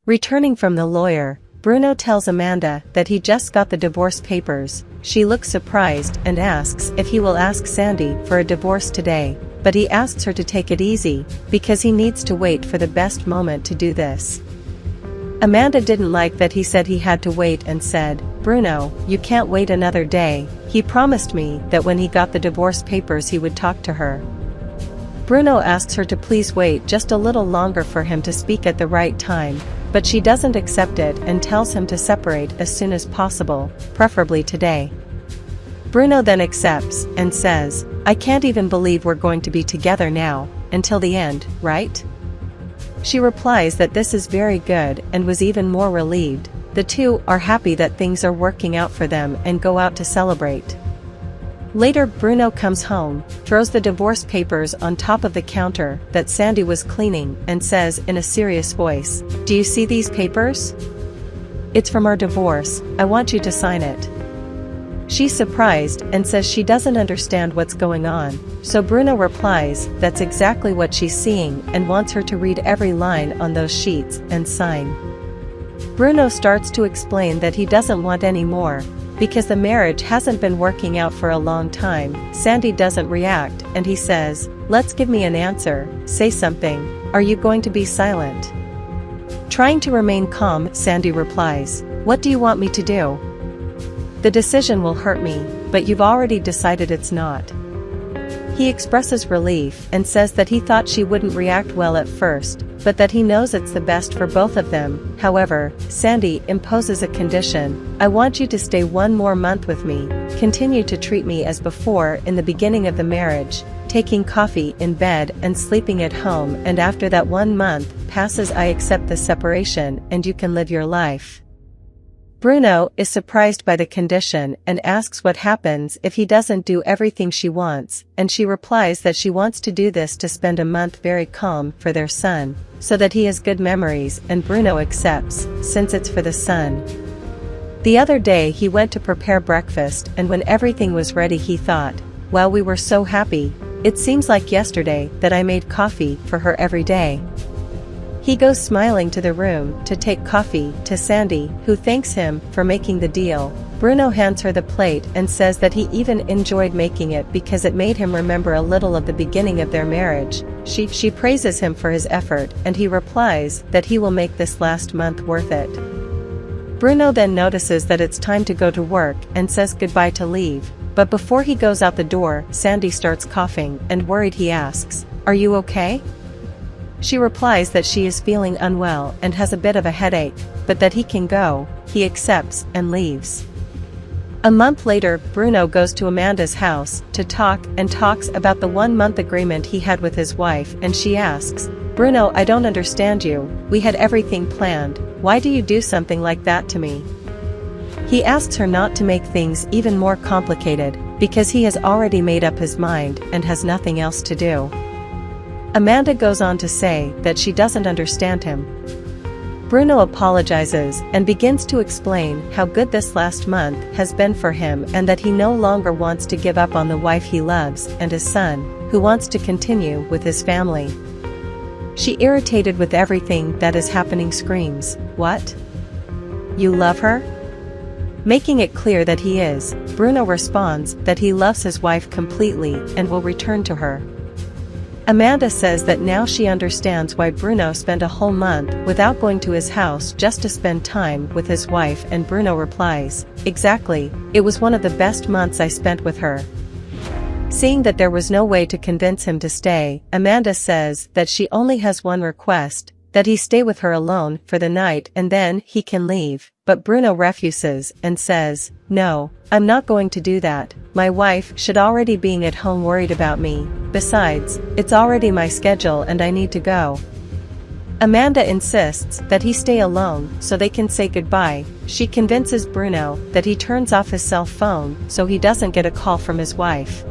Returning from the lawyer, Bruno tells Amanda that he just got the divorce papers. She looks surprised and asks if he will ask Sandy for a divorce today, but he asks her to take it easy, because he needs to wait for the best moment to do this. Amanda didn't like that he said he had to wait and said, "Bruno, you can't wait another day. He promised me that when he got the divorce papers he would talk to her." Bruno asks her to please wait just a little longer for him to speak at the right time, but she doesn't accept it and tells him to separate as soon as possible, preferably today. Bruno then accepts and says, "I can't even believe we're going to be together now, until the end, right?" She replies that this is very good and was even more relieved. The two are happy that things are working out for them and go out to celebrate. Later, Bruno comes home, throws the divorce papers on top of the counter that Sandy was cleaning and says in a serious voice, "Do you see these papers? It's from our divorce. I want you to sign it." She's surprised and says she doesn't understand what's going on, so Bruno replies that's exactly what she's seeing and wants her to read every line on those sheets and sign. Bruno starts to explain that he doesn't want any more, because the marriage hasn't been working out for a long time. Sandy doesn't react and he says, "Let's give me an answer, say something, are you going to be silent?" Trying to remain calm, Sandy replies, "What do you want me to do? The decision will hurt me, but you've already decided it's not." He expresses relief and says that he thought she wouldn't react well at first, but that he knows it's the best for both of them. However, Sandy imposes a condition: "I want you to stay one more month with me, continue to treat me as before in the beginning of the marriage, taking coffee in bed and sleeping at home, and after that 1 month passes I accept the separation and you can live your life." Bruno is surprised by the condition and asks what happens if he doesn't do everything she wants, and she replies that she wants to do this to spend a month very calm for their son, so that he has good memories, and Bruno accepts, since it's for the son. The other day he went to prepare breakfast, and when everything was ready he thought, "Wow, we were so happy. It seems like yesterday that I made coffee for her every day." He goes smiling to the room to take coffee to Sandy, who thanks him for making the deal. Bruno hands her the plate and says that he even enjoyed making it because it made him remember a little of the beginning of their marriage. She praises him for his effort, and he replies that he will make this last month worth it. Bruno then notices that it's time to go to work and says goodbye to leave, but before he goes out the door, Sandy starts coughing, and worried he asks, "Are you okay?" She replies that she is feeling unwell and has a bit of a headache, but that he can go. He accepts and leaves. A month later, Bruno goes to Amanda's house to talks about the 1-month agreement he had with his wife, and she asks, "Bruno, I don't understand you. We had everything planned. Why do you do something like that to me?" He asks her not to make things even more complicated, because he has already made up his mind and has nothing else to do. Amanda goes on to say that she doesn't understand him. Bruno apologizes and begins to explain how good this last month has been for him, and that he no longer wants to give up on the wife he loves and his son, who wants to continue with his family. She, irritated with everything that is happening, screams, "What? You love her?" Making it clear that he is, Bruno responds that he loves his wife completely and will return to her. Amanda says that now she understands why Bruno spent a whole month without going to his house just to spend time with his wife, and Bruno replies, "Exactly, it was one of the best months I spent with her." Seeing that there was no way to convince him to stay, Amanda says that she only has one request, that he stay with her alone for the night and then he can leave, but Bruno refuses and says, "No, I'm not going to do that. My wife should already being at home worried about me. Besides, it's already my schedule and I need to go." Amanda insists that he stay alone so they can say goodbye. She convinces Bruno that he turns off his cell phone so he doesn't get a call from his wife.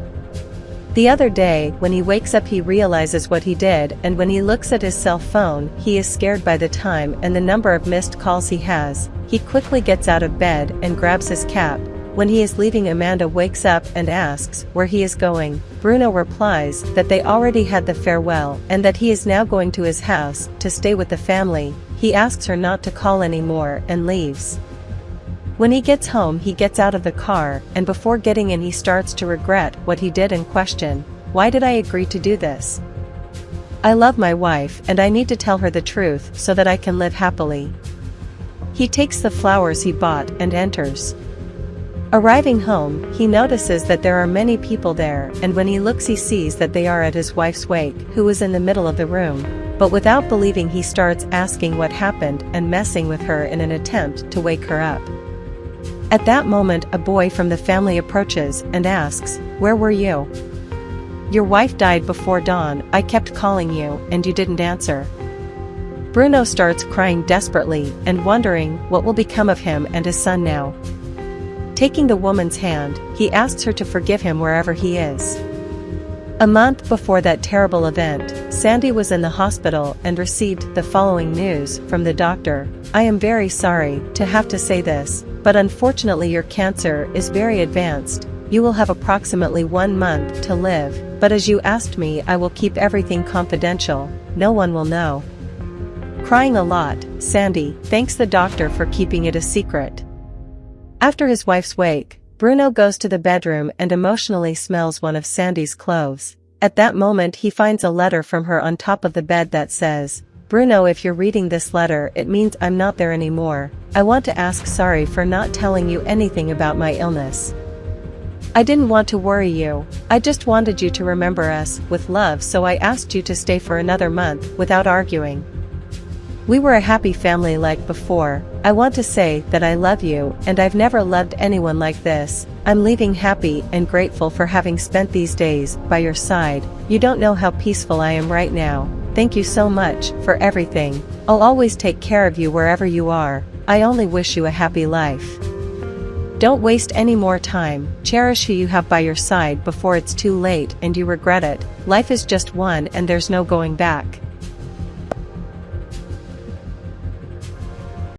The other day, when he wakes up, he realizes what he did, and when he looks at his cell phone, he is scared by the time and the number of missed calls he has. He quickly gets out of bed and grabs his cap. When he is leaving, Amanda wakes up and asks where he is going. Bruno replies that they already had the farewell and that he is now going to his house to stay with the family. he asks her not to call anymore and leaves. When he gets home, he gets out of the car, and before getting in he starts to regret what he did and question, why did I agree to do this? I love my wife and I need to tell her the truth so that I can live happily. He takes the flowers he bought and enters. Arriving home, he notices that there are many people there, and when he looks he sees that they are at his wife's wake, who is in the middle of the room, but without believing he starts asking what happened and messing with her in an attempt to wake her up. At that moment a boy from the family approaches and asks, "Where were you? Your wife died before dawn, I kept calling you and you didn't answer." Bruno starts crying desperately and wondering what will become of him and his son now. Taking the woman's hand, he asks her to forgive him wherever he is. A month before that terrible event, Sandy was in the hospital and received the following news from the doctor. "I am very sorry to have to say this, but unfortunately your cancer is very advanced. You will have approximately 1 month to live, but as you asked me, I will keep everything confidential. No one will know." Crying a lot, Sandy thanks the doctor for keeping it a secret. After his wife's wake, Bruno goes to the bedroom and emotionally smells one of Sandy's clothes. At that moment he finds a letter from her on top of the bed that says, "Bruno, if you're reading this letter, it means I'm not there anymore. I want to ask sorry for not telling you anything about my illness. I didn't want to worry you. I just wanted you to remember us with love, so I asked you to stay for another month without arguing. We were a happy family like before. I want to say that I love you and I've never loved anyone like this. I'm leaving happy and grateful for having spent these days by your side. You don't know how peaceful I am right now. Thank you so much for everything. I'll always take care of you wherever you are. I only wish you a happy life. Don't waste any more time. Cherish who you have by your side before it's too late and you regret it. Life is just one and there's no going back."